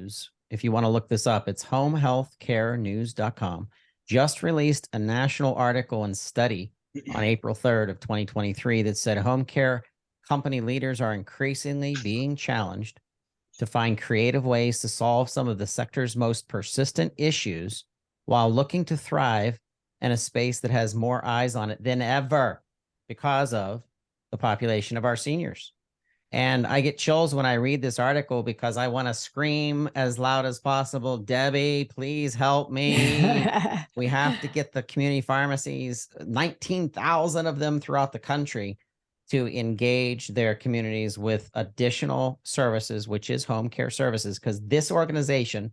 News, if you want to look this up, it's homehealthcarenews.com, just released a national article and study on April 3rd of 2023 that said home care company leaders are increasingly being challenged to find creative ways to solve some of the sector's most persistent issues while looking to thrive in a space that has more eyes on it than ever because of the population of our seniors. And I get chills when I read this article because I want to scream as loud as possible, Debbie, please help me. We have to get the community pharmacies, 19,000 of them throughout the country, to engage their communities with additional services, which is home care services, because this organization,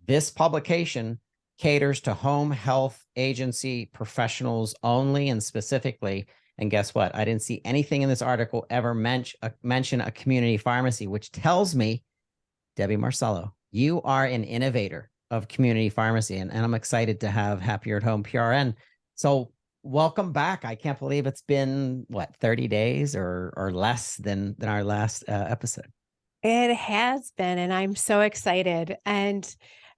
this publication caters to home health agency professionals only and specifically. And guess what? I didn't see anything in this article ever mention a community pharmacy, which tells me, Debbie Marcello, you are an innovator of community pharmacy. And I'm excited to have Happier at Home PRN. So welcome back. I can't believe it's been, 30 days or less than our last episode. It has been, and I'm so excited. And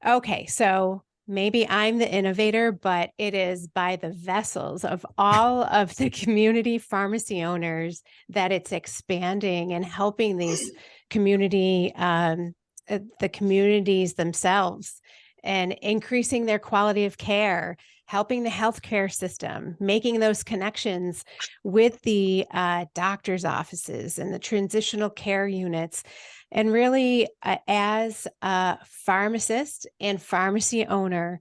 okay, so maybe I'm the innovator, but it is by the vessels of all of the community pharmacy owners that it's expanding and helping these community, the communities themselves, and increasing their quality of care, helping the healthcare system, making those connections with the doctor's offices and the transitional care units. And really, as a pharmacist and pharmacy owner,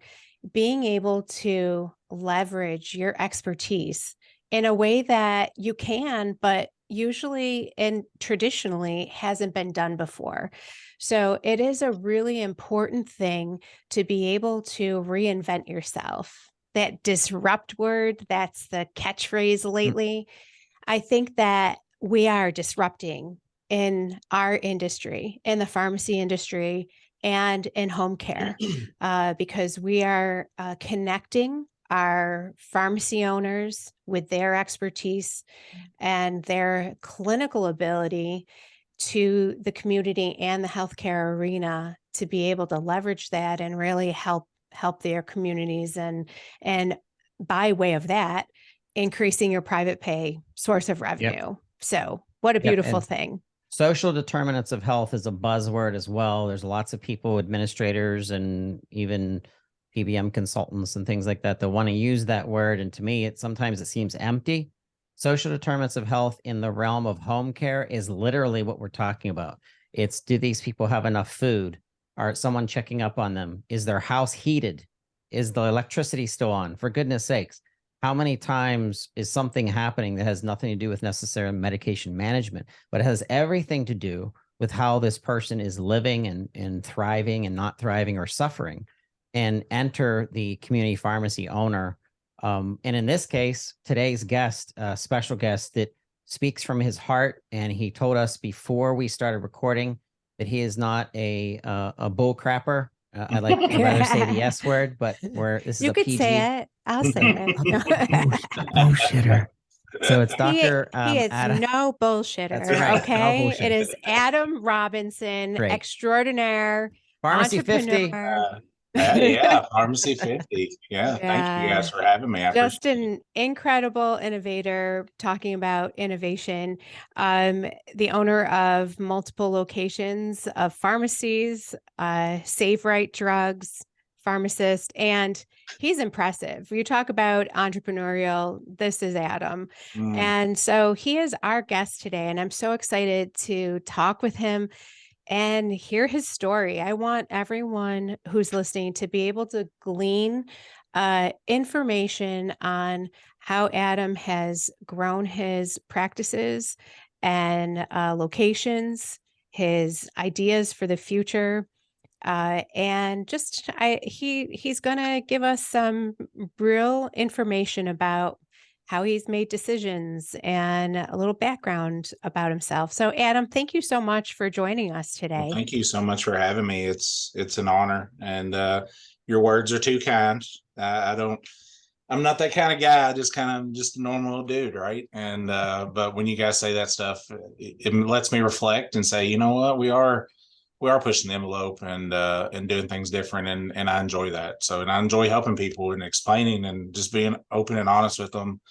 being able to leverage your expertise in a way that you can, but usually and traditionally hasn't been done before. So it is a really important thing to be able to reinvent yourself. That disrupt word, that's the catchphrase lately. I think that we are disrupting in our industry, in the pharmacy industry, and in home care, because we are connecting our pharmacy owners with their expertise and their clinical ability to the community and the healthcare arena to be able to leverage that and really help their communities, and by way of that, increasing your private pay source of revenue. Yep. So what a beautiful thing. Social determinants of health is a buzzword as well. There's lots of people, administrators, and even PBM consultants and things like that want to use that word. And to me, sometimes it seems empty. Social determinants of health in the realm of home care is literally what we're talking about. It's, do these people have enough food? Are someone checking up on them? Is their house heated? Is the electricity still on? For goodness sakes, how many times is something happening that has nothing to do with necessary medication management, but it has everything to do with how this person is living and thriving and not thriving or suffering, and enter the community pharmacy owner. And in this case, today's guest, special guest that speaks from his heart. And he told us before we started recording that he is not a bull crapper. I'd rather say the S word, but this is you a could PG. Say it. I'll say it. Bullshitter. So it's Dr. He is Adam. No bullshitter. That's right. Okay. No bullshitter. It is Adam Robinson, Great. Extraordinaire, Pharmacy entrepreneur. 50. Yeah, Pharmacy 50. Yeah, thank you guys for having me. Just an incredible innovator talking about innovation. The owner of multiple locations of pharmacies, Save Rite Drugs, pharmacist, and he's impressive. You talk about entrepreneurial, this is Adam. And so he is our guest today, and I'm so excited to talk with him and hear his story. I want everyone who's listening to be able to glean information on how Adam has grown his practices and locations, his ideas for the future. And just he's going to give us some real information about how he's made decisions and a little background about himself. So Adam, thank you so much for joining us today. Well, thank you so much for having me. It's an honor, and your words are too kind. I'm not that kind of guy. Just a normal dude, right? And but when you guys say that stuff, it lets me reflect and say, you know what, we are we are pushing the envelope and doing things different, and I enjoy that. So, and I enjoy helping people and explaining and just being open and honest with them.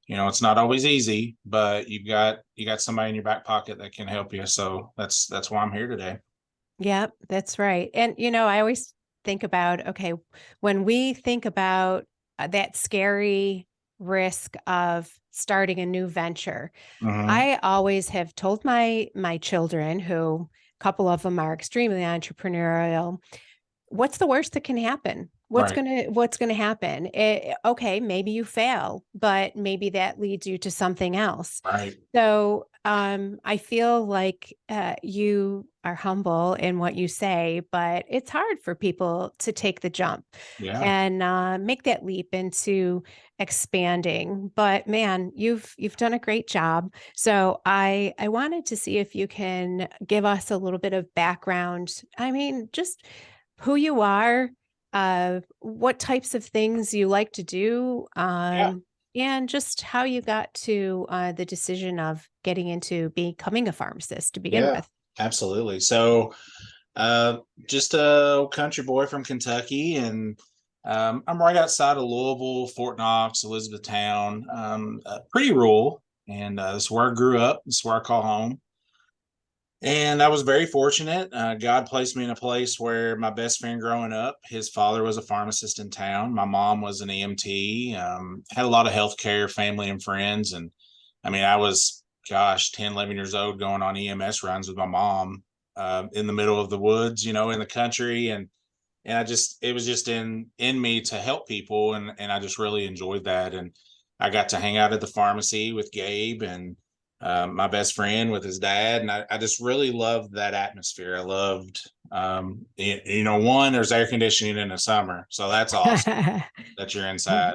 You know, it's not always easy, but you got somebody in your back pocket that can help you. So that's why I'm here today. Yeah, that's right. And, I always think about, okay, when we think about that scary risk of starting a new venture, Mhm. I always have told my children, who a couple of them are extremely entrepreneurial, what's the worst that can happen? Right. What's gonna happen? Okay, maybe you fail, but maybe that leads you to something else. Right. So I feel like you are humble in what you say, but it's hard for people to take the jump Yeah. and make that leap into expanding. But man, you've done a great job. So I wanted to see if you can give us a little bit of background. I mean, just who you are, what types of things you like to do, Yeah. and just how you got to the decision of getting into becoming a pharmacist to begin Yeah. with. Absolutely. So, uh, just a country boy from Kentucky, and I'm right outside of Louisville, Fort Knox, Elizabethtown, pretty rural, and this is where I grew up. This is where I call home. And I was very fortunate. God placed me in a place where my best friend growing up, his father was a pharmacist in town. My mom was an EMT, had a lot of healthcare, family, and friends. And I mean, I was, gosh, 10, 11 years old going on EMS runs with my mom in the middle of the woods, in the country. And it was just in me to help people. And I just really enjoyed that. And I got to hang out at the pharmacy with Gabe and my best friend with his dad. And I just really loved that atmosphere. I loved, one, there's air conditioning in the summer. So that's awesome that you're inside.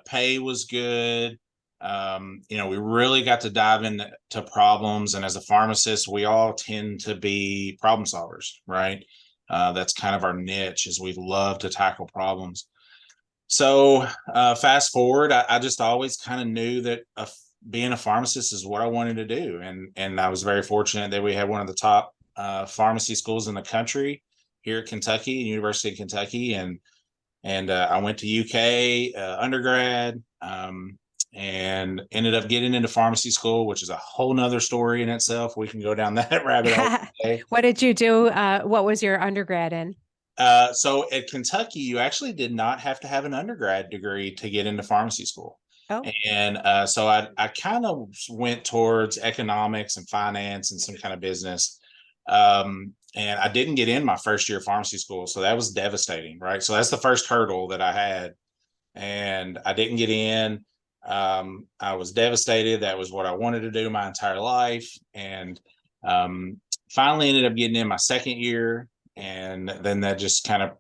Pay was good. We really got to dive into problems. And as a pharmacist, we all tend to be problem solvers, right? That's kind of our niche, is we love to tackle problems. So fast forward, I just always kind of knew that being a pharmacist is what I wanted to do, and I was very fortunate that we had one of the top pharmacy schools in the country here at Kentucky, University of Kentucky, and I went to UK undergrad. And ended up getting into pharmacy school, which is a whole nother story in itself. We can go down that rabbit hole today. What did you do? What was your undergrad in? So at Kentucky, you actually did not have to have an undergrad degree to get into pharmacy school. Oh, And so I kind of went towards economics and finance and some kind of business. And I didn't get in my first year of pharmacy school. So that was devastating, right? So that's the first hurdle that I had. And I didn't get in. I was devastated. That was what I wanted to do my entire life. And finally ended up getting in my second year. And then that just kind of,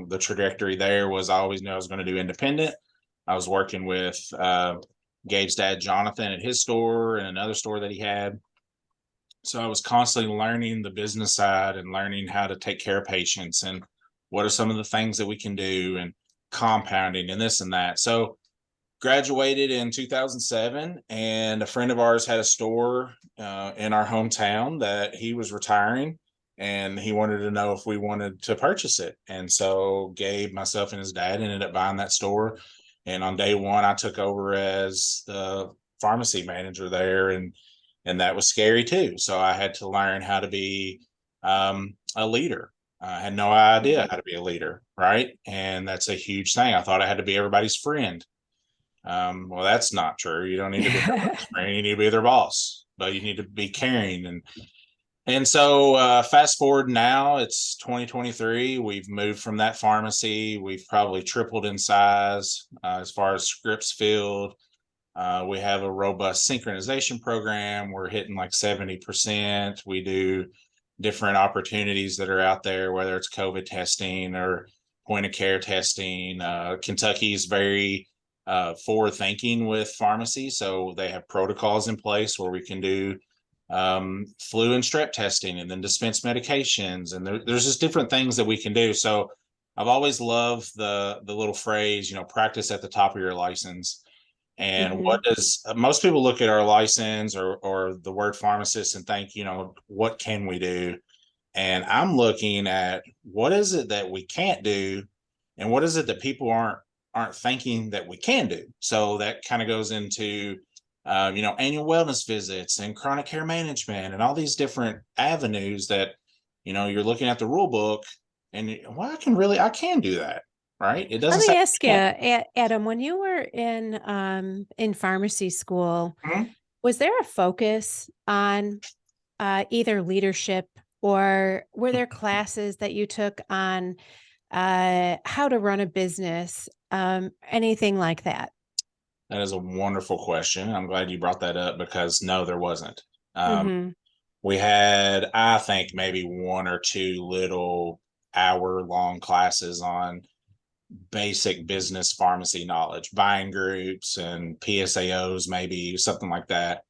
the trajectory there was, I always knew I was going to do independent. I was working with Gabe's dad, Jonathan, at his store and another store that he had. So I was constantly learning the business side and learning how to take care of patients and what are some of the things that we can do, and compounding and this and that. So graduated in 2007, and a friend of ours had a store in our hometown that he was retiring, and he wanted to know if we wanted to purchase it. And so Gabe, myself, and his dad ended up buying that store. And on day one, I took over as the pharmacy manager there, and that was scary too. So I had to learn how to be a leader. I had no idea how to be a leader, right? And that's a huge thing. I thought I had to be everybody's friend. Well, that's not true. You don't need to be everybody's friend. You need to be their boss, but you need to be caring. And so fast forward now, it's 2023. We've moved from that pharmacy. We've probably tripled in size as far as scripts filled. We have a robust synchronization program. We're hitting like 70%. We do different opportunities that are out there, whether it's COVID testing or point of care testing. Kentucky is very forward thinking with pharmacy. So they have protocols in place where we can do flu and strep testing and then dispense medications. And there's just different things that we can do. So I've always loved the little phrase, practice at the top of your license. And Mhm. what does most people look at our license or the word pharmacist and think, what can we do? And I'm looking at what is it that we can't do, and what is it that people aren't thinking that we can do. So that kind of goes into annual wellness visits and chronic care management and all these different avenues that you're looking at the rule book and well, I can do that, right? It doesn't Let say me ask you, can't. Adam, when you were in pharmacy school, Mhm. was there a focus on either leadership, or were there classes that you took on how to run a business, anything like that? That is a wonderful question. I'm glad you brought that up because no, there wasn't. Hmm. We had, I think, maybe one or two little hour-long classes on basic business pharmacy knowledge, buying groups and PSAOs, maybe something like that.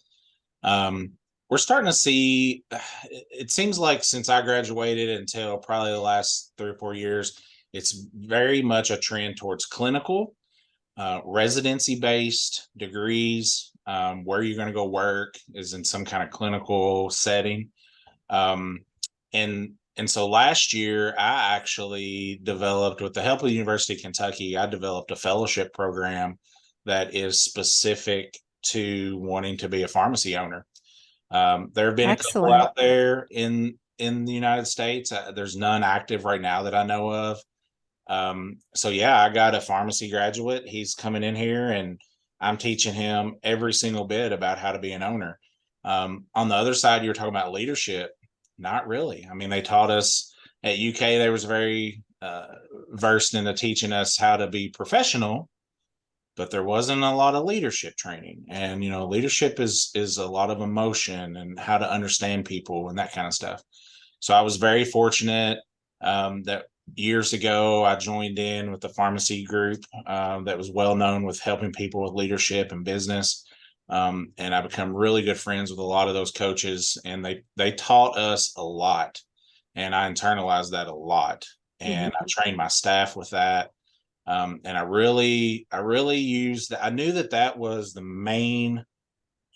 Um, we're starting to see, it seems like since I graduated until probably the last 3 or 4 years, it's very much a trend towards clinical, residency based degrees. Where you're going to go work is in some kind of clinical setting. Um, and so last year, I actually developed, with the help of the University of Kentucky, I developed a fellowship program that is specific to wanting to be a pharmacy owner. There have been a couple Excellent. out there in the United States. There's none active right now that I know of. So yeah, I got a pharmacy graduate. He's coming in here, and I'm teaching him every single bit about how to be an owner. On the other side, you're talking about leadership. Not really. I mean, they taught us at UK. They was very versed into teaching us how to be professional, but there wasn't a lot of leadership training. And leadership is a lot of emotion and how to understand people and that kind of stuff. So I was very fortunate that years ago I joined in with the pharmacy group that was well known with helping people with leadership and business. And I become really good friends with a lot of those coaches, and they taught us a lot, and I internalized that a lot, and I Mhm. trained my staff with that. And I really used that. I knew that was the main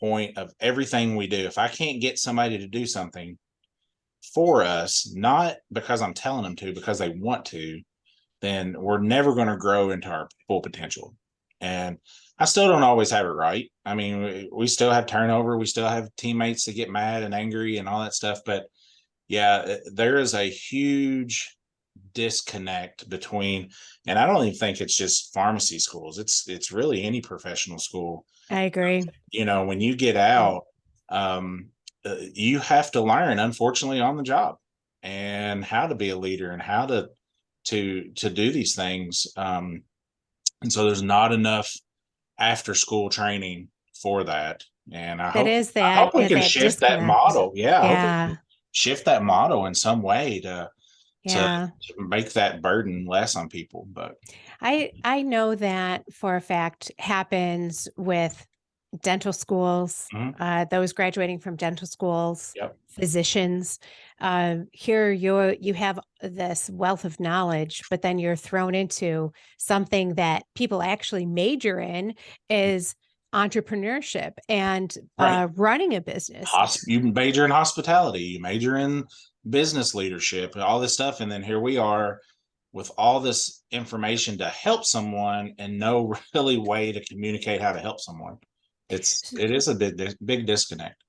point of everything we do. If I can't get somebody to do something for us, not because I'm telling them to, because they want to, then we're never going to grow into our full potential. And I still don't always have it right. I mean, we still have turnover. We still have teammates that get mad and angry and all that stuff. But yeah, there is a huge disconnect between, and I don't even think it's just pharmacy schools. It's really any professional school. I agree. When you get out, um, you have to learn, unfortunately, on the job, and how to be a leader and how to do these things. And so there's not enough after school training for that. And I That hope is I hope we can that shift that disconnect. model. Yeah, I hope we Yeah. can shift that model in some way to Yeah. make that burden less on people. But I know that for a fact happens with dental schools, mhm, those graduating from dental schools, yep, physicians. Here you have this wealth of knowledge, but then you're thrown into something that people actually major in is entrepreneurship and right. running a business. You major in hospitality, you major in business leadership, and all this stuff, and then here we are with all this information to help someone and no really way to communicate how to help someone. It is a big disconnect.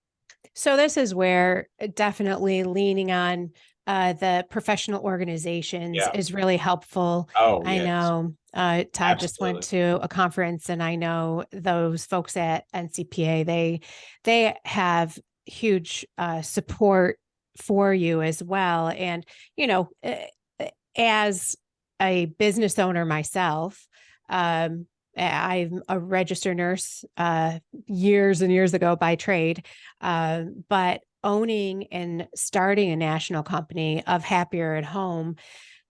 So this is where definitely leaning on the professional organizations Yeah. is really helpful. Oh I yes, know Todd just went absolutely. to a conference, and I know those folks at NCPA, they have huge support for you as well. And you know, as a business owner myself, um, I'm a registered nurse years and years ago by trade, but owning and starting a national company of Happier at Home,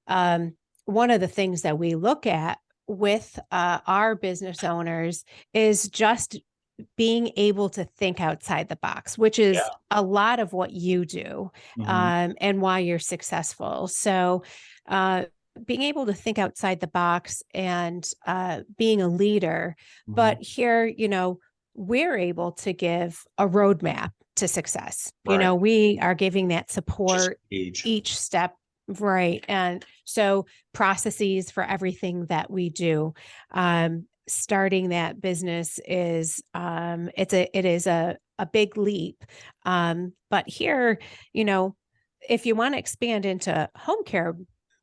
um, one of the things that we look at with our business owners is just being able to think outside the box, which is Yeah. a lot of what you do, Mhm. and why you're successful. So, uh, being able to think outside the box and being a leader, Mhm. but here, we're able to give a roadmap to success. You Right. know, we are giving that support Huge. each step. Right. And so processes for everything that we do. Starting that business is it is a big leap. But here, you know, if you want to expand into home care,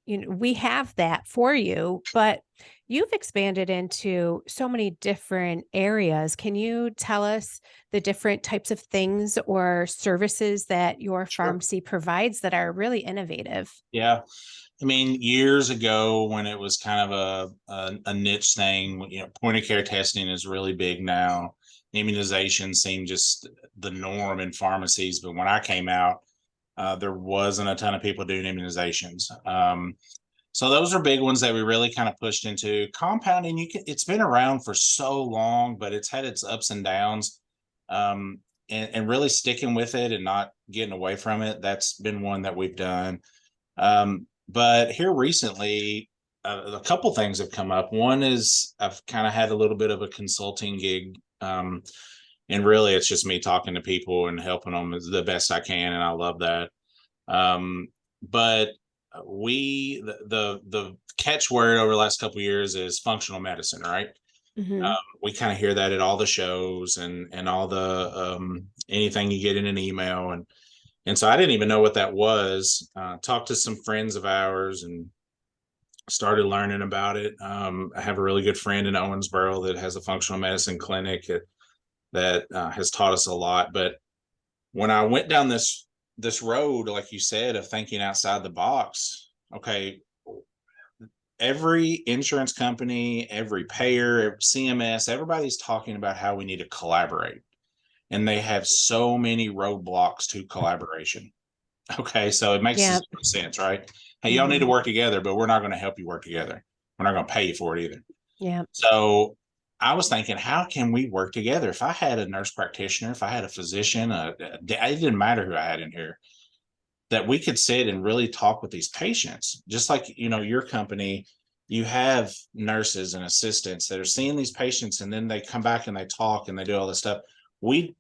you know, we have that for you, but you've expanded into so many different areas. Can you tell us the different types of things or services that your Sure. pharmacy provides that are really innovative? Yeah. I mean, years ago when it was kind of a niche thing, you know, point of care testing is really big now. Immunization seemed just the norm in pharmacies, but when I came out, there wasn't a ton of people doing immunizations. So those are big ones that we really kind of pushed into. Compounding, it's been around for so long, but it's had its ups and downs. And really sticking with it and not getting away from it. That's been one that we've done. But here recently, a couple things have come up. One is I've kind of had a little bit of a consulting gig. And really it's just me talking to people and helping them as the best I can. And I love that. But the catchword over the last couple of years is functional medicine, right? Mhm. We kind of hear that at all the shows and all the anything you get in an email, and so I didn't even know what that was. Talked to some friends of ours and started learning about it. I have a really good friend in Owensboro that has a functional medicine clinic that has taught us a lot. But when I went down this road, like you said, of thinking outside the box, okay, every insurance company, every payer, CMS, everybody's talking about how we need to collaborate. And they have so many roadblocks to collaboration. Okay, so it makes Yeah. sense, right? Hey, y'all need to work together, but we're not going to help you work together. We're not going to pay you for it either. Yeah. So I was thinking, how can we work together? If I had a nurse practitioner, if I had a physician, it didn't matter who I had in here, that we could sit and really talk with these patients. Just like, you know, your company, you have nurses and assistants that are seeing these patients, and then they come back and they talk and they do all this stuff. We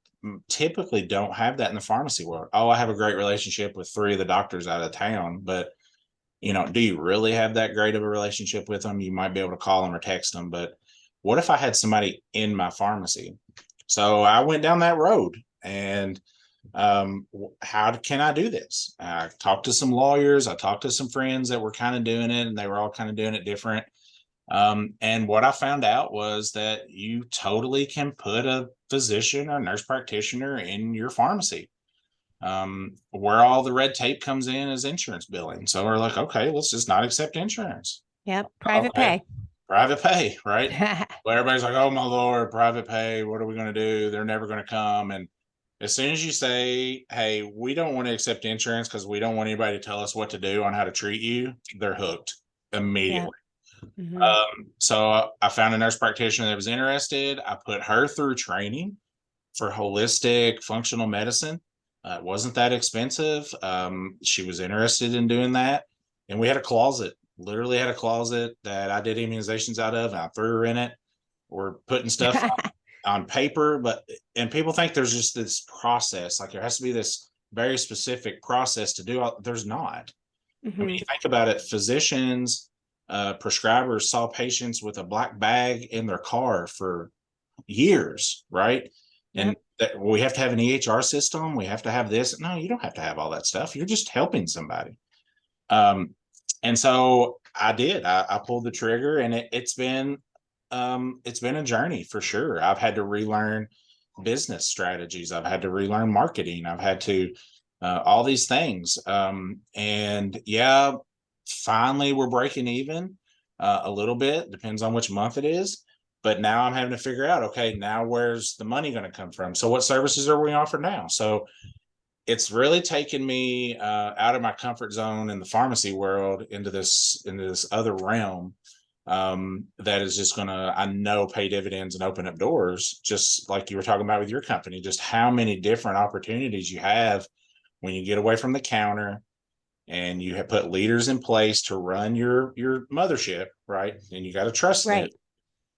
typically don't have that in the pharmacy world. Oh, I have a great relationship with 3 of the doctors out of town, but you know, do you really have that great of a relationship with them? You might be able to call them or text them, but what if I had somebody in my pharmacy? So I went down that road, and how can I do this? I talked to some lawyers. I talked to some friends that were kind of doing it, and they were all kind of doing it different. And what I found out was that you totally can put a physician or nurse practitioner in your pharmacy. Where all the red tape comes in is insurance billing. So we're like, okay, let's just not accept insurance. Yep. Private Okay, private pay, right? pay. Well, everybody's like, oh my Lord, private pay. What are we going to do? They're never going to come. And as soon as you say, hey, we don't want to accept insurance because we don't want anybody to tell us what to do on how to treat you, they're hooked immediately. Mhm. So I found a nurse practitioner that was interested. I put her through training for holistic functional medicine. It wasn't that expensive. She was interested in doing that. And we had a closet, literally had a closet that I did immunizations out of, and I threw her in it. We're putting stuff on paper, and people think there's just this process, like there has to be this very specific process to do. There's not. I mean, Mhm. you think about it, physicians, prescribers saw patients with a black bag in their car for years, right? And Yep. that we have to have an EHR system. We have to have this. No, you don't have to have all that stuff. You're just helping somebody. And so I did. I pulled the trigger, and it's been a journey for sure. I've had to relearn business strategies. I've had to relearn marketing. I've had to all these things. And yeah, finally we're breaking even a little bit. Depends on which month it is. But now I'm having to figure out, okay, now where's the money going to come from? So what services are we offering now? So it's really taken me out of my comfort zone in the pharmacy world into this other realm that is just going to, I know, pay dividends and open up doors, just like you were talking about with your company, just how many different opportunities you have when you get away from the counter and you have put leaders in place to run your mothership, right? And you got to trust them. Right.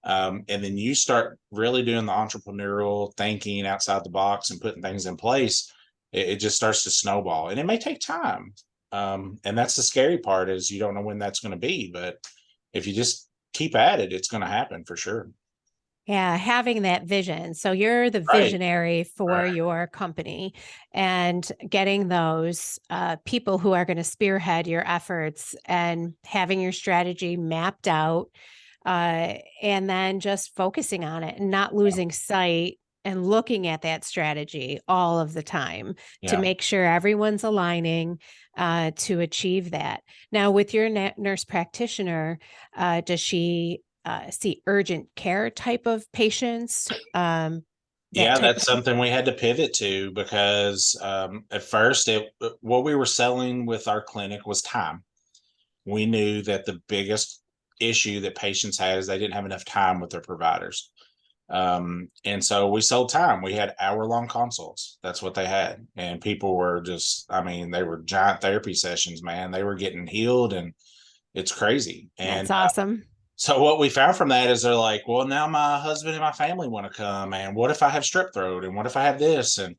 And then you start really doing the entrepreneurial thinking outside the box and putting things in place, it just starts to snowball, and it may take time. And that's the scary part, is you don't know when that's going to be, but if you just keep at it, it's going to happen for sure. Yeah, having that vision. So you're the Right. visionary for your company, and getting those people who are going to spearhead your efforts and having your strategy mapped out, and then just focusing on it and not losing sight and looking at that strategy all of the time to Yeah. make sure everyone's aligning to achieve that. Now, with your nurse practitioner, does she see urgent care type of patients? Yeah, Type that's something we had to pivot to, because at first, what we were selling with our clinic was time. We knew that the biggest issue that patients had is they didn't have enough time with their providers. And so we sold time. We had hour-long consults. That's what they had. And people were just, I mean, they were giant therapy sessions, man. They were getting healed, and it's crazy. And That's awesome. so what we found from that is they're like, well, now my husband and my family want to come. And what if I have strep throat? And what if I have this? And,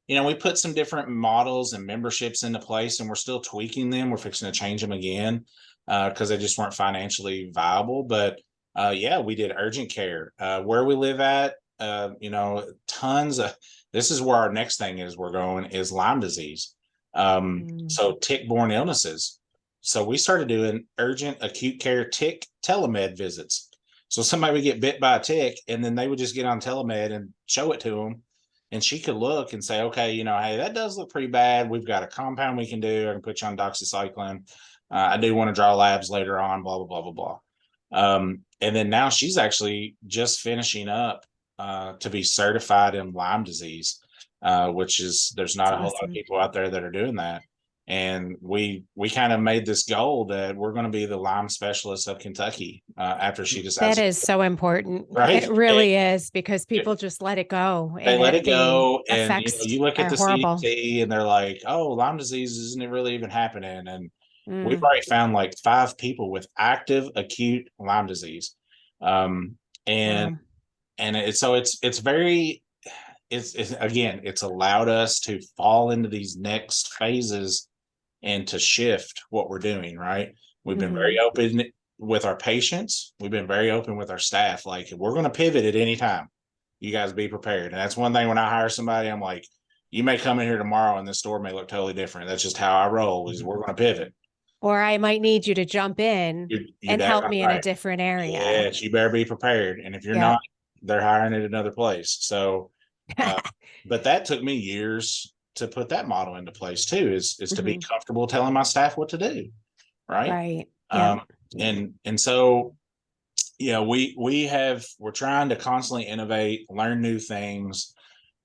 we put some different models and memberships into place, and we're still tweaking them. We're fixing to change them again because they just weren't financially viable. But yeah, we did urgent care. Where we live at, tons of, this is where our next thing is we're going, is Lyme disease. So tick-borne illnesses. So we started doing urgent acute care tick telemed visits. So somebody would get bit by a tick, and then they would just get on telemed and show it to them. And she could look and say, okay, hey, that does look pretty bad. We've got a compound we can do. I can put you on doxycycline. I do want to draw labs later on, blah, blah, blah, blah, blah. And then now she's actually just finishing up to be certified in Lyme disease, which is, there's not a whole lot of people out there that are doing that. And we kind of made this goal that we're going to be the Lyme specialist of Kentucky after she decides. That is so important. Right? It really is, because people just let it go. They let it go. The And effects you look at are the horrible. CDC and they're like, oh, Lyme disease, isn't it really even happening? And we've Mm. already found like 5 people with active acute Lyme disease. And Wow. it's very, it's again, it's allowed us to fall into these next phases and to shift what we're doing. Right. We've been very open with our patients. We've been very open with our staff. Like, we're going to pivot at any time. You guys be prepared. And that's one thing, when I hire somebody, I'm like, you may come in here tomorrow and the store may look totally different. That's just how I roll, is we're going to pivot. Or I might need you to jump in You're and help me in a different area. Yes, you better be prepared. And if you're not, they're hiring at another place. So, but that took me years to put that model into place too, is to be comfortable telling my staff what to do. Right. Right. And so, we're trying to constantly innovate, learn new things.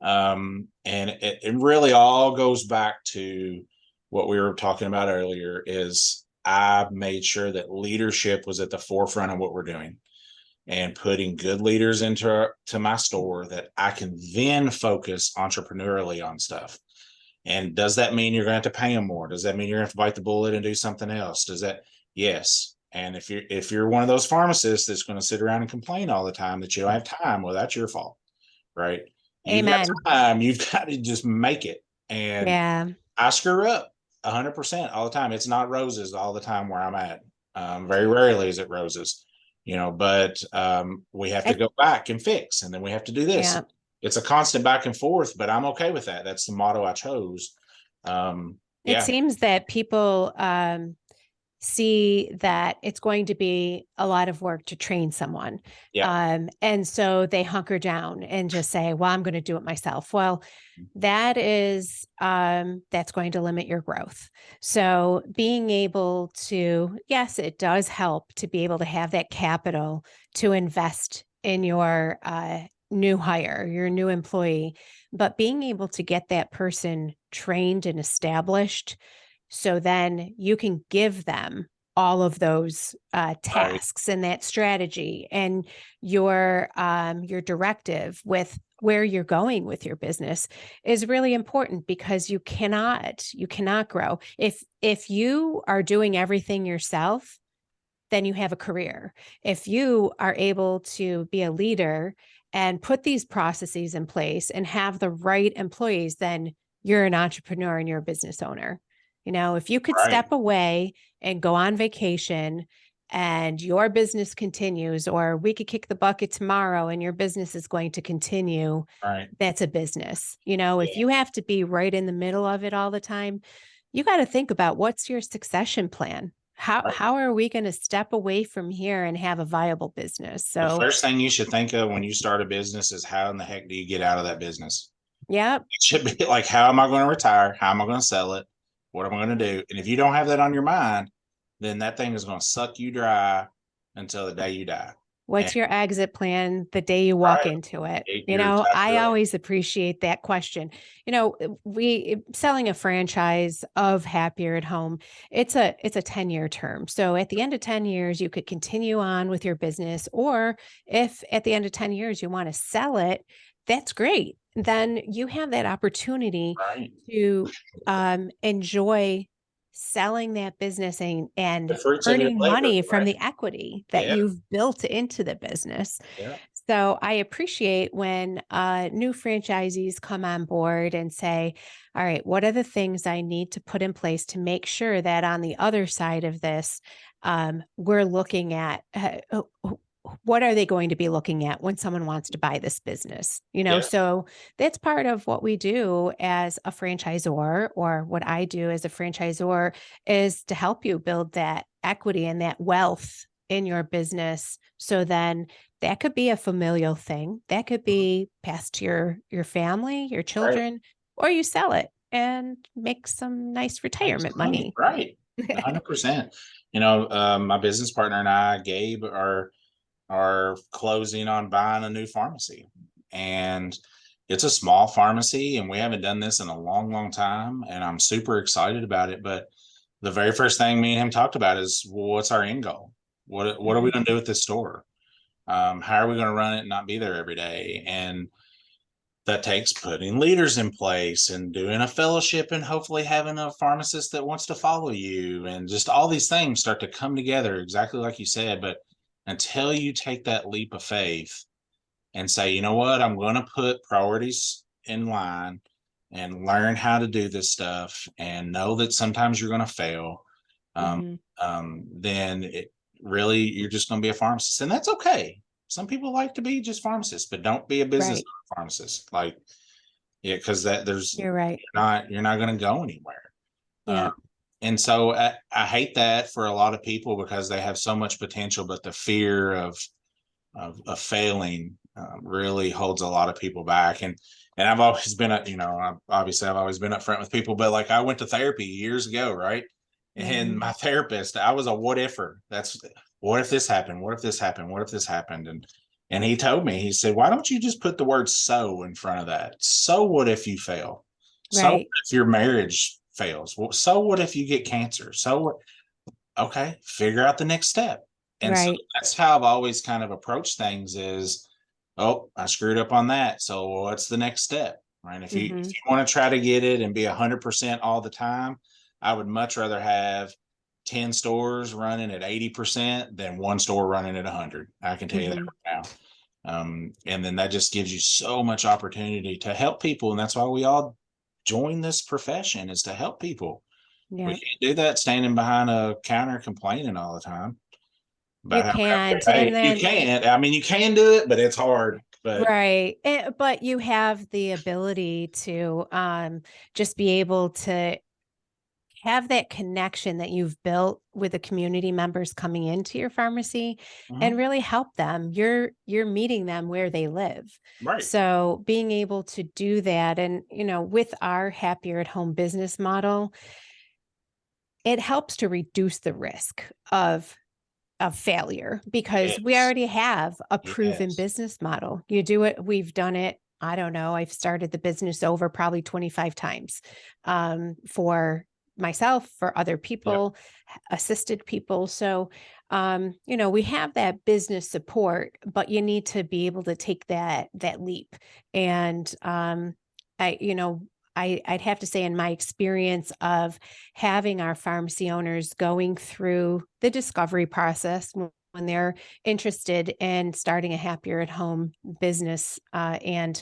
And it really all goes back to what we were talking about earlier, is I made sure that leadership was at the forefront of what we're doing, and putting good leaders into my store that I can then focus entrepreneurially on stuff. And does that mean you're going to have to pay them more? Does that mean you're going to have to bite the bullet and do something else? Yes. And if you're one of those pharmacists that's going to sit around and complain all the time that you don't have time, well, that's your fault. Right. Amen. You've got time, you've got to just make it. And I screw up 100% all the time. It's not roses all the time where I'm at. Very rarely is it roses, but we have to go back and fix, and then we have to do this. It's a constant back and forth, but I'm okay with that. That's the motto I chose. It seems that people see that it's going to be a lot of work to train someone. And so they hunker down and just say, well, I'm going to do it myself. Well, that is, that's going to limit your growth. So being able to, yes, it does help to be able to have that capital to invest in your new hire, your new employee, but being able to get that person trained and established, so then you can give them all of those tasks and that strategy and your directive with where you're going with your business is really important, because you cannot grow if you are doing everything yourself. then you have a career. If you are able to be a leader and put these processes in place and have the right employees, then you're an entrepreneur and you're a business owner. If you could Right. step away and go on vacation and your business continues, or we could kick the bucket tomorrow and your business is going to continue, Right. that's a business. If you have to be right in the middle of it all the time, you got to think about what's your succession plan. How are we going to step away from here and have a viable business? The So, first thing you should think of when you start a business is how in the heck do you get out of that business? yeah. It should be like, how am I going to retire? How am I going to sell it? What am I going to do? And if you don't have that on your mind, then that thing is going to suck you dry until the day you die. What's your exit plan the day you walk into it? You're exactly I right. always appreciate that question. We selling a franchise of Happier at Home, it's a 10-year term. So at the end of 10 years, you could continue on with your business, or if at the end of 10 years you want to sell it, that's great. Then you have that opportunity Right. to enjoy selling that business and The fruits of your earning labor, money from right? the equity that Yeah. you've built into the business. Yeah. So I appreciate when new franchisees come on board and say, all right, what are the things I need to put in place to make sure that on the other side of this, we're looking at what are they going to be looking at when someone wants to buy this business? Yeah. So that's part of what we do as a franchisor, or what I do as a franchisor, is to help you build that equity and that wealth in your business. So then that could be a familial thing. That could be passed to your family, your children, or you sell it and make some nice retirement money. Right. 100%. My business partner and I, Gabe, are closing on buying a new pharmacy, and it's a small pharmacy, and we haven't done this in a long, long time, and I'm super excited about it. But the very first thing me and him talked about is, well, what's our end goal? What are we going to do with this store? How are we going to run it and not be there every day? And that takes putting leaders in place and doing a fellowship and hopefully having a pharmacist that wants to follow you, and just all these things start to come together exactly like you said. But until you take that leap of faith and say, you know what, I'm going to put priorities in line and learn how to do this stuff and know that sometimes you're going to fail, then you're just going to be a pharmacist, and that's okay. Some people like to be just pharmacists, but don't be a business pharmacist. Because You're right. you're not going to go anywhere. Yeah. And so I hate that for a lot of people, because they have so much potential, but the fear of failing really holds a lot of people back. And I've always been obviously I've always been upfront with people, but like I went to therapy years ago, right? And my therapist, I was a what ifer. That's what if this happened? What if this happened? What if this happened? And he told me, he said, why don't you just put the word so in front of that? So what if you fail? So what if your marriage fails? Well, so what if you get cancer? So what? Okay, figure out the next step. And so that's how I've always kind of approached things is, oh, I screwed up on that. So what's the next step? Right. If you want to try to get it and be 100% all the time, I would much rather have 10 stores running at 80% than one store running at 100. I can tell you that right now. And then that just gives you so much opportunity to help people. And that's why we all join this profession, is to help people. Yeah. We can't do that standing behind a counter complaining all the time. You can't. You can't. I mean, you can do it, but it's hard. But but you have the ability to just be able to have that connection that you've built with the community members coming into your pharmacy and really help them. You're meeting them where they live. Right. So being able to do that, and with our Happier at Home business model, it helps to reduce the risk of failure, because we already have a proven business model. You do it. We've done it. I don't know. I've started the business over probably 25 times for myself, for other people, assisted people. So, we have that business support, but you need to be able to take that leap. And I'd have to say in my experience of having our pharmacy owners going through the discovery process when they're interested in starting a happier at home business and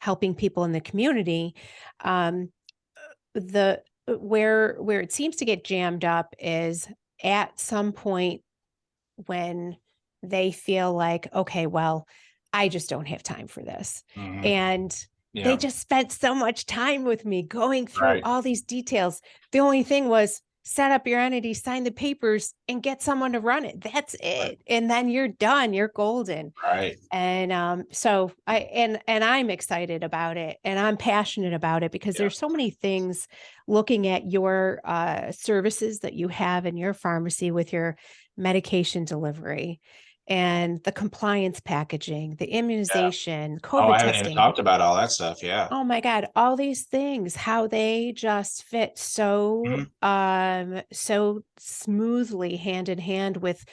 helping people in the community, the where it seems to get jammed up is at some point when they feel like, okay, well, I just don't have time for this. Mhm. And they Yeah. just spent so much time with me going through Right. all these details. The only thing was set up your entity, sign the papers, and get someone to run it. That's Right. it. And then you're done. You're golden. Right. And so I'm excited about it, and I'm passionate about it because Yeah. there's so many things looking at your services that you have in your pharmacy with your medication delivery and the compliance packaging, the Yeah. immunization, Oh, COVID I haven't even testing. talked about all that stuff. Yeah. Oh my God, all these things, how they just fit so Mhm. so smoothly hand in hand with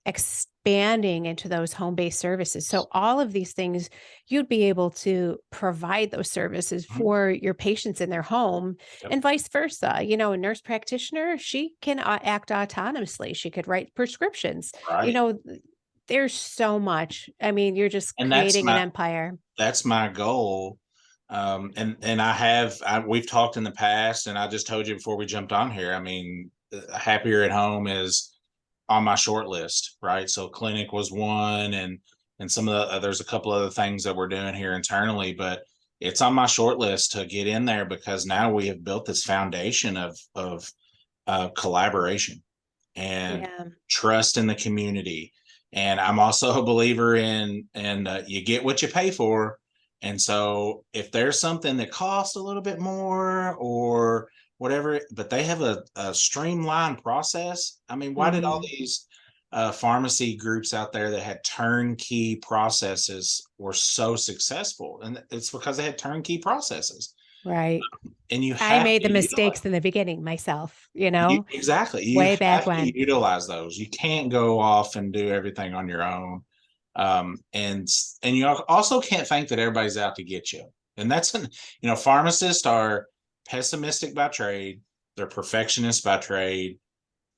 expanding into those home-based services. So all of these things, you'd be able to provide those services Mhm. for your patients in their home Yep. and vice versa. You know, a nurse practitioner, she can act autonomously. She could write prescriptions. You Right. know, there's so much. I mean, you're just And creating an empire. that's my goal. And we've talked in the past, and I just told you before we jumped on here. I mean, happier at home is on my short list, right? So clinic was one, and some of the there's a couple other things that we're doing here internally, but it's on my short list to get in there because now we have built this foundation of collaboration and Yeah. trust in the community. And I'm also a believer in you get what you pay for. And so if there's something that costs a little bit more or whatever, but they have a streamlined process. I mean, why did all Mhm. these pharmacy groups out there that had turnkey processes were so successful? And it's because they had turnkey processes. Right. And you I have made to the utilize mistakes in the beginning myself, you you, know, exactly. You way back have to when. utilize those. You can't go off and do everything on your own. And you also can't think that everybody's out to get you. And pharmacists are pessimistic by trade, they're perfectionists by trade,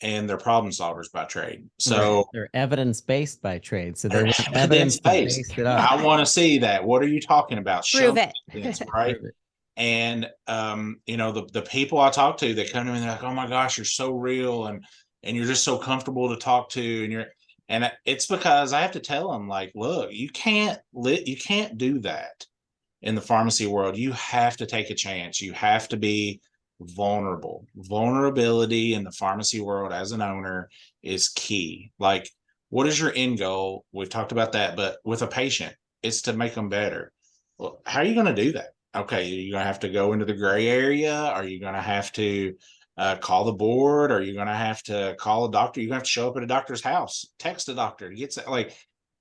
and they're problem solvers by trade. So They're evidence-based by trade. So they they're want evidence evidence to based. base it up. I want to see that. What are you talking about? Show Prove me it. evidence, right? Prove it. And the people I talk to, they come to me and they're like, "Oh my gosh, you're so real, and you're just so comfortable to talk to." And it's because I have to tell them, like, look, you can't do that in the pharmacy world. You have to take a chance. You have to be vulnerable. Vulnerability in the pharmacy world as an owner is key. Like, what is your end goal? We've talked about that, but with a patient, it's to make them better. Well, how are you going to do that? Okay, you're going to have to go into the gray area. Are you going to have to call the board? Are you going to have to call a doctor? You're going to have to show up at a doctor's house, text a doctor to get like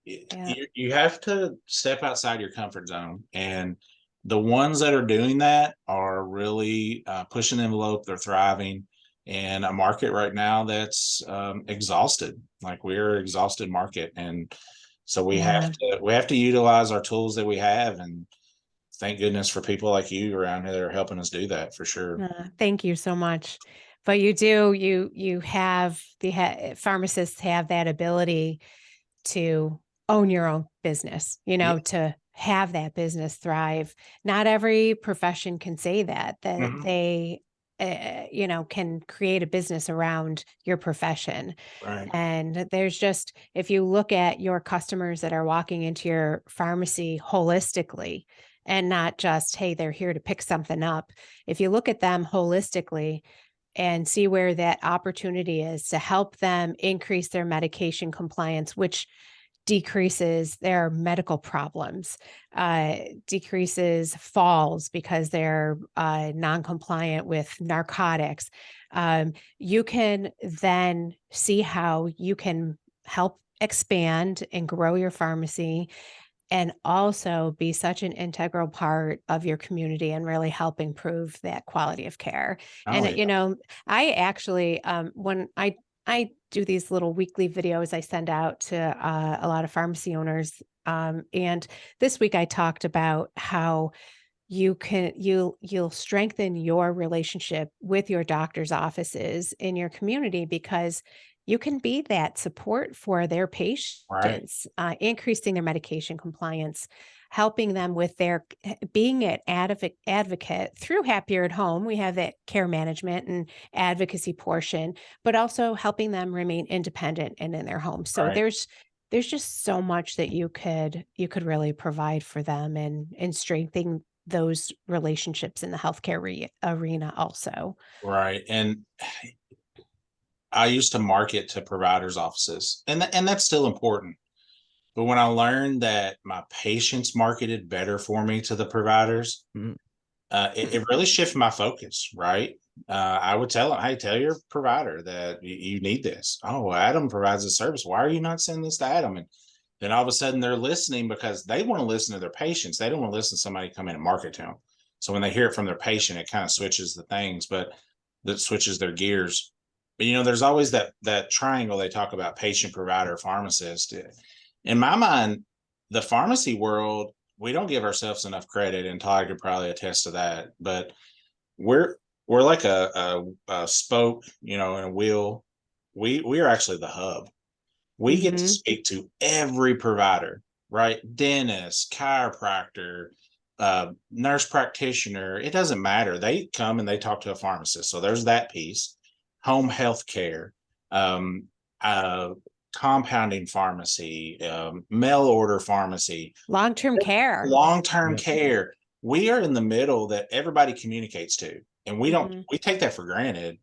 Yeah. you have to step outside your comfort zone. And the ones that are doing that are really pushing the envelope. They're thriving in a market right now that's exhausted. Like, we're an exhausted market, and so Yeah. we have to utilize our tools that we have. And thank goodness for people like you around here that are helping us do that, for sure. Thank you so much. But you have pharmacists have that ability to own your own business, you Yeah. know, to have that business thrive. Not every profession can say that Mhm. they, can create a business around your profession. Right. And there's just, if you look at your customers that are walking into your pharmacy holistically and not just, hey, they're here to pick something up. If you look at them holistically, and see where that opportunity is to help them increase their medication compliance, which decreases their medical problems, decreases falls because they're non-compliant with narcotics. You can then see how you can help expand and grow your pharmacy and also be such an integral part of your community and really help improve that quality of care. Oh And yeah. I actually when I do these little weekly videos I send out to a lot of pharmacy owners, and this week I talked about how you'll strengthen your relationship with your doctor's offices in your community, because you can be that support for their Right. patients, increasing their medication compliance, helping them with their being an advocate through Happier at Home. We have that care management and advocacy portion, but also helping them remain independent and in their home. So Right. there's just so much that you could really provide for them, and strengthening those relationships in the healthcare arena also. Right. And I used to market to providers' offices, and that's still important. But when I learned that my patients marketed better for me to the providers, Mhm. it really shifted my focus, right? I would tell them, hey, tell your provider that you need this. Oh, well, Adam provides a service. Why are you not sending this to Adam? And then all of a sudden they're listening because they want to listen to their patients. They don't want to listen to somebody come in and market to them. So when they hear it from their patient, it kind of switches the things, but that switches their gears. But there's always that triangle they talk about: patient, provider, pharmacist. In my mind, the pharmacy world, we don't give ourselves enough credit, and Todd could probably attest to that. But we're we're like a spoke, in a wheel. We are actually the hub. We get to Mhm. speak to every provider, right? Dentist, chiropractor, nurse practitioner. It doesn't matter. They come and they talk to a pharmacist. So there's that piece. Home health care, um, uh, compounding pharmacy, mail order pharmacy, Long-term care. long-term Yep. care. We are in the middle that everybody communicates to, and Mhm. we take that for granted,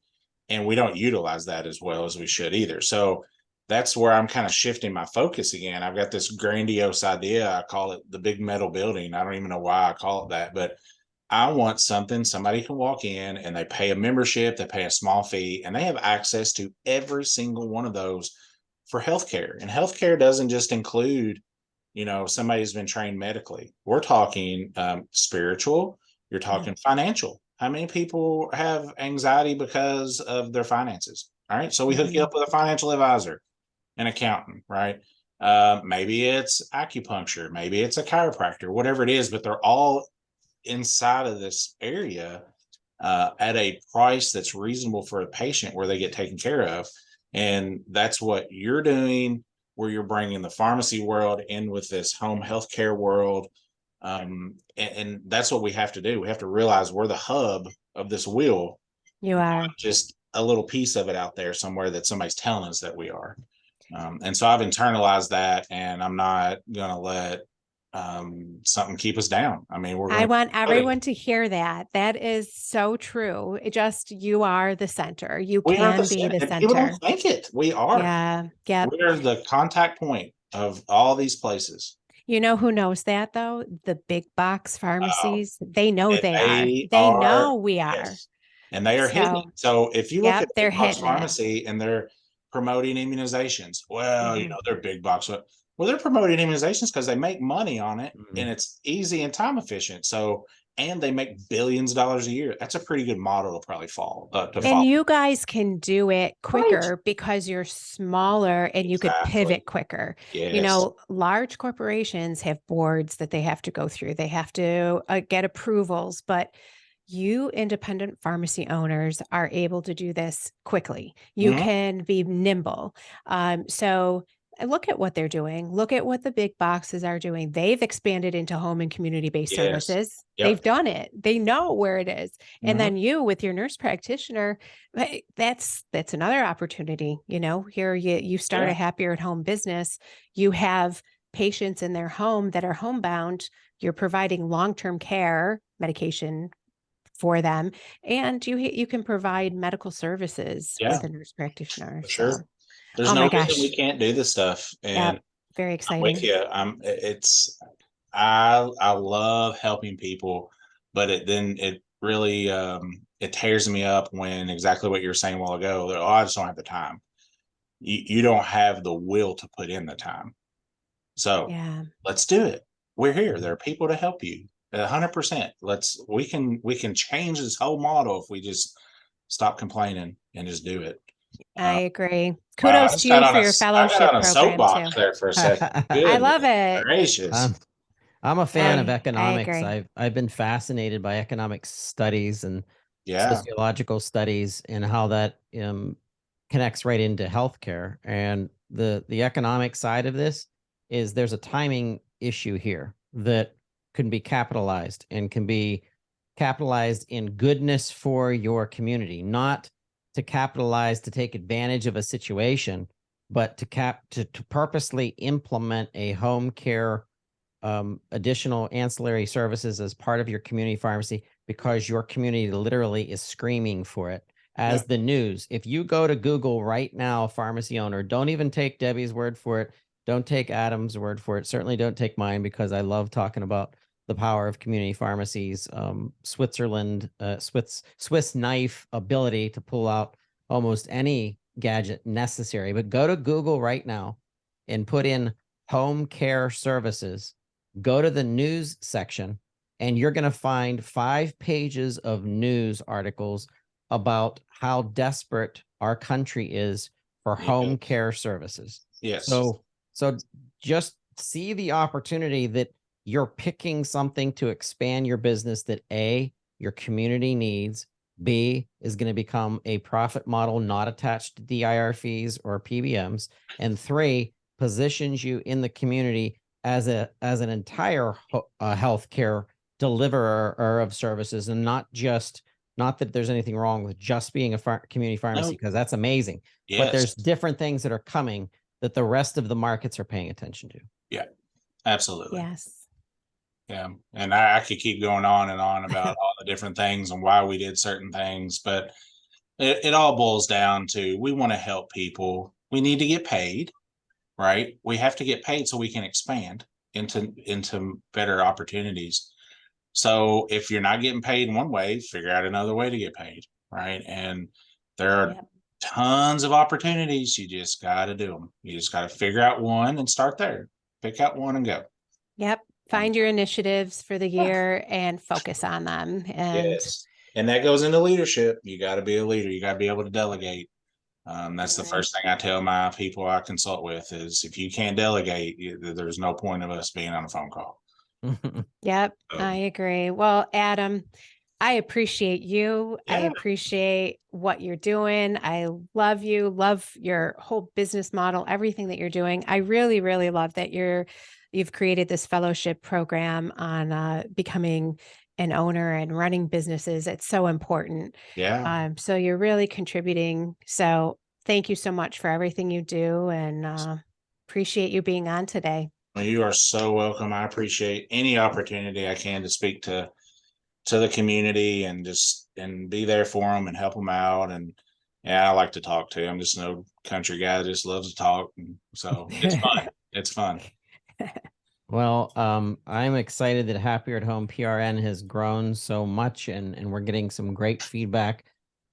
and we don't utilize that as well as we should either. So that's where I'm kind of shifting my focus again. I've got this grandiose idea. I call it the big metal building. I don't even know why I call it that, but I want something somebody can walk in and they pay a membership, they pay a small fee, and they have access to every single one of those for healthcare. And healthcare doesn't just include, somebody who's been trained medically. We're talking spiritual, you're Yeah. talking financial. How many people have anxiety because of their finances? All right. So we hook you Mhm. up with a financial advisor, an accountant, right? Maybe it's acupuncture, maybe it's a chiropractor, whatever it is, but they're all inside of this area at a price that's reasonable for a patient where they get taken care of. And that's what you're doing, where you're bringing the pharmacy world in with this home healthcare world. And that's what we have to do. We have to realize we're the hub of this wheel, You are. just a little piece of it out there somewhere that somebody's telling us that we are. And so I've internalized that, and I'm not going to let something keep us down. I mean, we're I going want to, everyone to hear that. That is so true. You are the center. You we are the can be center, the and people don't center. think it. We are. Yeah. Yep. We are the contact point of all these places. You know who knows that though? The big box Um, pharmacies. They know and they are. they They are, know we are. yes, and they are hitting. So, So if you look yep, at they're big box hitting it. pharmacy and they're promoting immunizations, well, Mhm. they're big box. Well, they're promoting immunizations because they make money on it, and Mhm. it's easy and time efficient. So, and they make billions of dollars a year. That's a pretty good model to probably to And follow. you guys can do it Right. quicker because you're smaller and you could Exactly. pivot quicker. Yes. Large corporations have boards that they have to go through. They have to get approvals, but you independent pharmacy owners are able to do this quickly. You Mhm. can be nimble. So look at what they're doing. Look at what the big boxes are doing. They've expanded into home and community-based Yes. services. They've Yep. done it. They know where it is. And Mhm. then you with your nurse practitioner, that's another opportunity. Here you start Yeah. a happier at home business. You have patients in their home that are homebound. You're providing long-term care, medication for them, and you can provide medical services Yeah. with a nurse practitioner. For So, sure. There's oh no my reason we gosh. can't do this stuff. Yep. And Very I'm with exciting. you. I love helping people, but it really it tears me up when exactly what you were saying a while ago. That, oh, I just don't have the time. You don't have the will to put in the time. So Yeah. let's do it. We're here. There are people to help you. 100%. We can change this whole model if we just stop complaining and just do it. I Uh, agree. Wow, Kudos to you for your I got fellowship on a program soapbox too. there for a second. I Goodness love it. gracious. Um, I'm a fan of I economics. agree. I've been fascinated by economic studies and Yeah. sociological studies and how that connects right into healthcare. And the economic side of this is there's a timing issue here that can be capitalized and can be capitalized in goodness for your community, not to capitalize to take advantage of a situation, but to purposely implement a home care additional ancillary services as part of your community pharmacy because your community literally is screaming for it. Yeah. As the news, if you go to Google right now, pharmacy owner, don't even take Debbie's word for it. Don't take Adam's word for it. Certainly don't take mine because I love talking about the power of community pharmacies. Switzerland, Swiss knife ability to pull out almost any gadget necessary. But go to Google right now and put in home care services, go to the news section, and you're going to find 5 pages of news articles about how desperate our country is for home Yes. care services. Yes. So just see the opportunity that you're picking something to expand your business that A, your community needs, B, is going to become a profit model not attached to DIR fees or PBMs, and 3, positions you in the community as an entire healthcare deliverer of services, and not that there's anything wrong with just being a community pharmacy, No. because that's amazing. But Yes. there's different things that are coming that the rest of the markets are paying attention to. Yeah. Absolutely. Yes. Yeah. And I could keep going on and on about all the different things and why we did certain things, but it all boils down to we want to help people. We need to get paid, right? We have to get paid so we can expand into better opportunities. So if you're not getting paid in one way, figure out another way to get paid, right? And there are Yep. tons of opportunities. You just got to do them. You just got to figure out one and start there. Pick out one and go. Yep. Find your initiatives for the year and focus on them. And Yes. And that goes into leadership. You got to be a leader. You got to be able to delegate. That's the Right. first thing I tell my people I consult with is if you can't delegate, there's no point of us being on a phone call. Yep, So, I agree. Well, Adam, I appreciate you. I yeah. appreciate what you're doing. I love you, love your whole business model, everything that you're doing. I really, really love that you've created this fellowship program on becoming an owner and running businesses. It's so important. Yeah. So you're really contributing. So thank you so much for everything you do, and appreciate you being on today. Well, you are so welcome. I appreciate any opportunity I can to speak to the community and be there for them and help them out. And yeah, I like to talk too. I'm just no country guy that just loves to talk. And so it's fun. It's fun. Well, I'm excited that Happier at Home PRN has grown so much, and we're getting some great feedback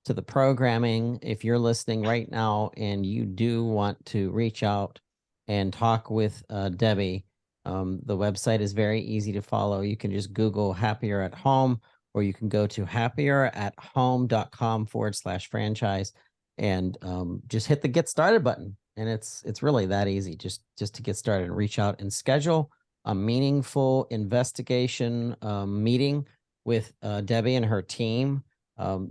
to the programming. If you're listening right now and you do want to reach out and talk with Debbie, the website is very easy to follow. You can just Google Happier at Home, or you can go to happieratHome.com/franchise and just hit the get started button. And it's really that easy, just to get started and reach out and schedule a meaningful investigation meeting with Debbie and her team.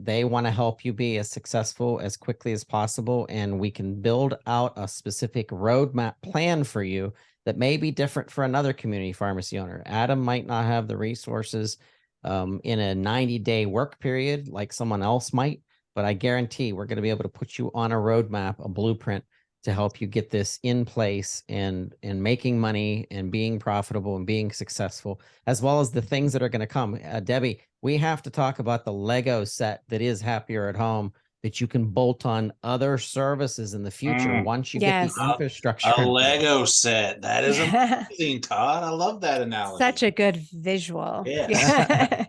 They want to help you be as successful as quickly as possible, and we can build out a specific roadmap plan for you that may be different for another community pharmacy owner. Adam might not have the resources in a 90-day work period like someone else might, but I guarantee we're going to be able to put you on a roadmap, a blueprint to help you get this in place and making money and being profitable and being successful, as well as the things that are going to come. Debbie, we have to talk about the Lego set that is Happier at Home that you can bolt on other services in the future once you get the Yes. infrastructure A in place. Lego set. That is amazing, Todd. I love that analogy. Such a good visual. Yes.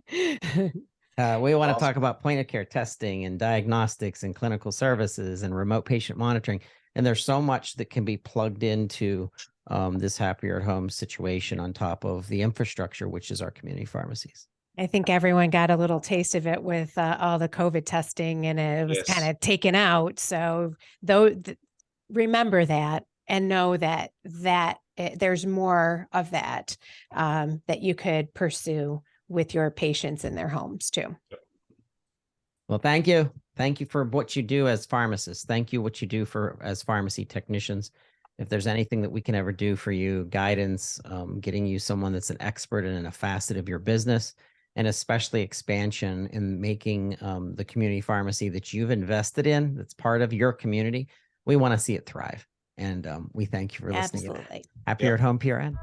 We want to Awesome. talk about point of care testing and diagnostics and clinical services and remote patient monitoring. And there's so much that can be plugged into this Happier at Home situation on top of the infrastructure, which is our community pharmacies. I think everyone got a little taste of it with all the COVID testing, and it was Yes. kind of taken out. So remember that and know that there's more of that that you could pursue with your patients in their homes too. Well, thank you. Thank you for what you do as pharmacists. Thank you what you do for as pharmacy technicians. If there's anything that we can ever do for you, guidance, getting you someone that's an expert in a facet of your business, and especially expansion in making the community pharmacy that you've invested in, that's part of your community, we want to see it thrive. And we thank you for listening. Absolutely. Happier Yep. at Home PRN.